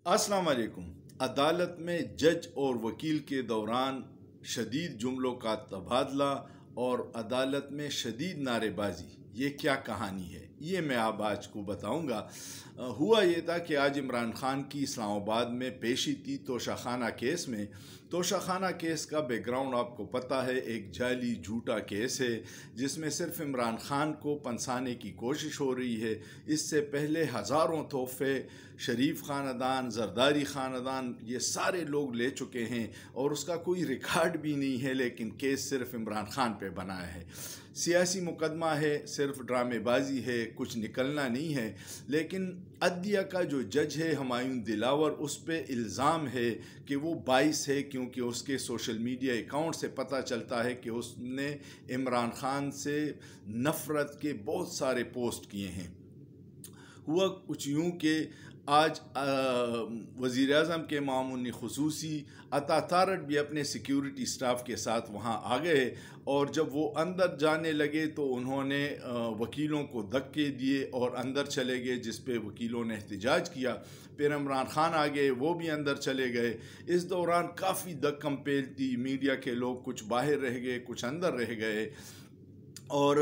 अस्सलाम वालेकुम। अदालत में जज और वकील के दौरान शदीद जुमलों का तबादला और अदालत में शदीद नारेबाजी, ये क्या कहानी है, ये मैं आप आज को बताऊंगा। हुआ ये था कि आज इमरान खान की इस्लामाबाद में पेशी थी तोशाखाना केस में। तोशाखाना केस का बैकग्राउंड आपको पता है, एक जाली झूठा केस है जिसमें सिर्फ इमरान खान को पंसाने की कोशिश हो रही है। इससे पहले हज़ारों तोहफे शरीफ ख़ानदान, जरदारी ख़ानदान, ये सारे लोग ले चुके हैं और उसका कोई रिकॉर्ड भी नहीं है, लेकिन केस सिर्फ इमरान खान पे बनाया है। सियासी मुकदमा है, सिर्फ ड्रामेबाजी है, कुछ निकलना नहीं है। लेकिन अदलिया का जो जज है हुमायूं दिलावर, उस पर इल्ज़ाम है कि वो बाइस है, क्योंकि उसके सोशल मीडिया अकाउंट से पता चलता है कि उसने इमरान खान से नफ़रत के बहुत सारे पोस्ट किए हैं। हुआ कुछ यूँ कि आज वज़ीर आज़म के मामूनी ख़ुसूसी अता तारड़ भी अपने सिक्योरिटी स्टाफ के साथ वहाँ आ गए और जब वो अंदर जाने लगे तो उन्होंने वकीलों को धक्के दिए और अंदर चले गए, जिस पे वकीलों ने एहतजाज किया। फिर इमरान खान आ गए, वो भी अंदर चले गए। इस दौरान काफ़ी धक्कम पेल थी, मीडिया के लोग कुछ बाहर रह गए, कुछ अंदर रह गए और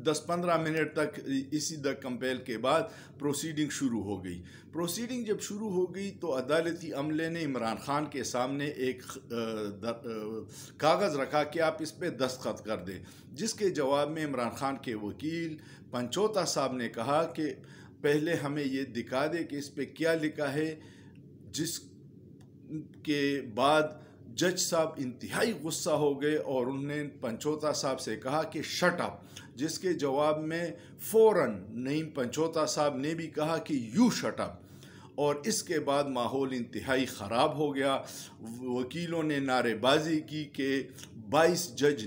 10-15 मिनट तक इसी द कंपेल के बाद प्रोसीडिंग शुरू हो गई। प्रोसीडिंग जब शुरू हो गई तो अदालती अमले ने इमरान खान के सामने एक कागज़ रखा कि आप इस पर दस्तखत कर दें, जिसके जवाब में इमरान खान के वकील पंचोता साहब ने कहा कि पहले हमें ये दिखा दे कि इस पर क्या लिखा है। जिसके बाद जज साहब इंतहाई गुस्सा हो गए और उन्होंने पंचोता साहब से कहा कि शट अप, जिसके जवाब में फ़ौरन नईम पंचोता साहब ने भी कहा कि यू शट अप। और इसके बाद माहौल इंतहाई ख़राब हो गया। वकीलों ने नारेबाजी की कि 22 जज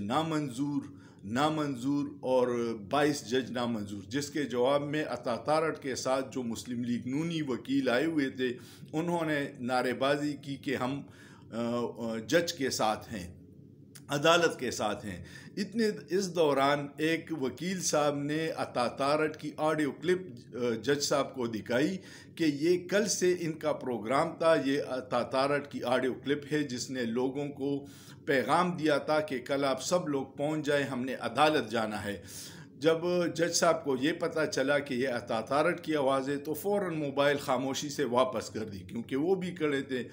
नामंजूर और 22 जज नामंजूर, जिसके जवाब में अता तारड़ के साथ जो मुस्लिम लीग नूनी वकील आए हुए थे, उन्होंने नारेबाजी की कि हम जज के साथ हैं, अदालत के साथ हैं। इस दौरान एक वकील साहब ने अता तारड़ की ऑडियो क्लिप जज साहब को दिखाई कि ये कल से इनका प्रोग्राम था। ये अता तारड़ की ऑडियो क्लिप है जिसने लोगों को पैगाम दिया था कि कल आप सब लोग पहुंच जाएं, हमने अदालत जाना है। जब जज साहब को ये पता चला कि ये अता तारड़ की आवाज़ है तो फ़ौरन मोबाइल खामोशी से वापस कर दी, क्योंकि वो भी खड़े थे।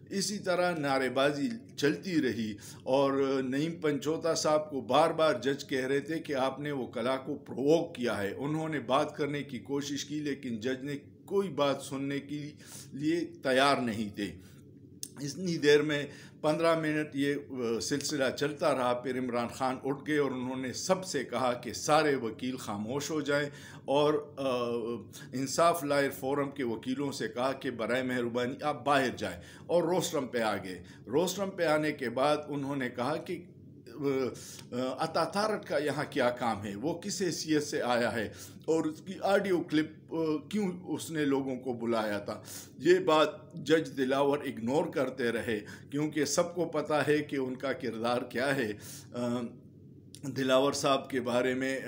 इसी तरह नारेबाजी चलती रही और नईम पंचोता साहब को बार बार जज कह रहे थे कि आपने वो कला को प्रोवोक किया है। उन्होंने बात करने की कोशिश की, लेकिन जज ने कोई बात सुनने के लिए तैयार नहीं थे। इतनी देर में 15 मिनट ये सिलसिला चलता रहा। फिर इमरान खान उठ गए और उन्होंने सबसे कहा कि सारे वकील खामोश हो जाएं और इंसाफ लायर फोरम के वकीलों से कहा कि बराए मेहरबानी आप बाहर जाएं, और रोस्ट्रम पे आ गए। रोस्ट्रम पे आने के बाद उन्होंने कहा कि अता तारड़ का यहाँ क्या काम है, वो किस हैसियत से आया है और उसकी ऑडियो क्लिप क्यों उसने लोगों को बुलाया था। ये बात जज दिलावर इग्नोर करते रहे, क्योंकि सबको पता है कि उनका किरदार क्या है। दिलावर साहब के बारे में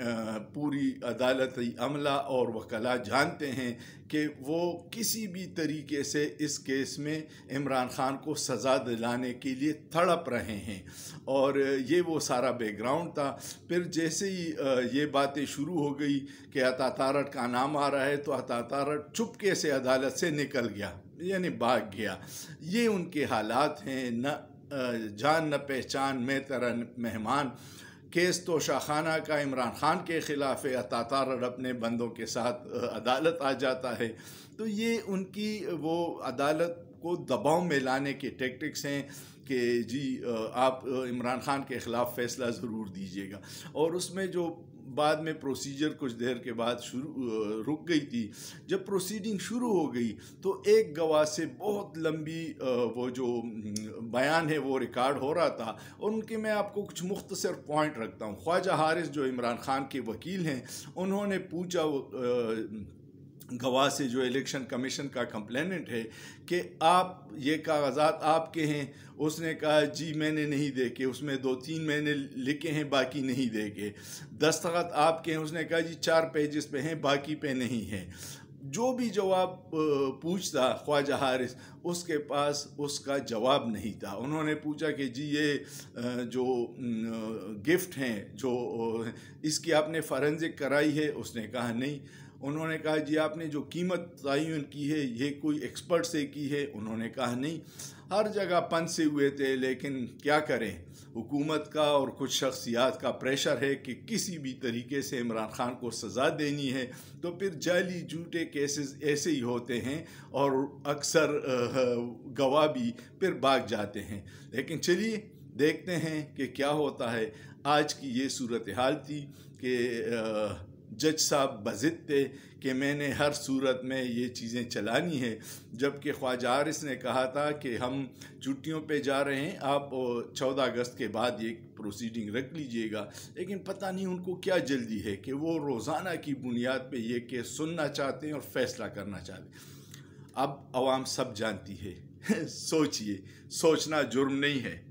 पूरी अदालती अमला और वकला जानते हैं कि वो किसी भी तरीके से इस केस में इमरान खान को सज़ा दिलाने के लिए तड़प रहे हैं, और ये वो सारा बैकग्राउंड था। फिर जैसे ही ये बातें शुरू हो गई कि अता तारड़ का नाम आ रहा है, तो अता तारड़ चुपके से अदालत से निकल गया, यानी भाग गया। ये उनके हालात हैं, न जान न पहचान, मैं तेरा मेहमान। केस तोशाखाना का इमरान खान के ख़िलाफ़ है, अता तारड़ अपने बंदों के साथ अदालत आ जाता है। तो ये उनकी वो अदालत को दबाव में लाने के टैक्टिक्स हैं कि जी आप इमरान खान के ख़िलाफ़ फ़ैसला ज़रूर दीजिएगा। और उसमें जो बाद में प्रोसीजर कुछ देर के बाद रुक गई थी। जब प्रोसीडिंग शुरू हो गई तो एक गवाह से बहुत लंबी वो जो बयान है वो रिकॉर्ड हो रहा था, और उनके मैं आपको कुछ मुख्तसर पॉइंट रखता हूँ। ख्वाजा हारिस जो इमरान खान के वकील हैं, उन्होंने पूछा गवाह से, जो इलेक्शन कमीशन का कंप्लेनेंट है, कि आप ये कागजात आपके हैं। उसने कहा जी मैंने नहीं देखे, उसमें 2-3 मैंने लिखे हैं, बाकी नहीं देखे। दस्तखत आपके हैं, उसने कहा जी 4 पेजेस पे हैं, बाकी पे नहीं है। जो भी जवाब पूछता ख्वाजा हारिस, उसके पास उसका जवाब नहीं था। उन्होंने पूछा कि जी ये जो गिफ्ट हैं जो इसकी आपने फॉरेंसिक कराई है? उसने कहा नहीं। उन्होंने कहा जी आपने जो कीमत तयन की है ये कोई एक्सपर्ट से की है? उन्होंने कहा नहीं। हर जगह पंसे हुए थे, लेकिन क्या करें, हुकूमत का और कुछ शख्सियात का प्रेशर है कि किसी भी तरीके से इमरान खान को सज़ा देनी है, तो फिर जाली झूठे केसेस ऐसे ही होते हैं और अक्सर गवाह भी फिर भाग जाते हैं। लेकिन चलिए देखते हैं कि क्या होता है। आज की ये सूरत हाल थी कि जज साहब बज़िद थे कि मैंने हर सूरत में ये चीज़ें चलानी है, जबकि ख्वाजा हारिस ने कहा था कि हम छुट्टियों पे जा रहे हैं, आप 14 अगस्त के बाद ये प्रोसीडिंग रख लीजिएगा। लेकिन पता नहीं उनको क्या जल्दी है कि वो रोज़ाना की बुनियाद पे ये केस सुनना चाहते हैं और फैसला करना चाहते हैं। अब आवाम सब जानती है सोचिए, सोचना जुर्म नहीं है।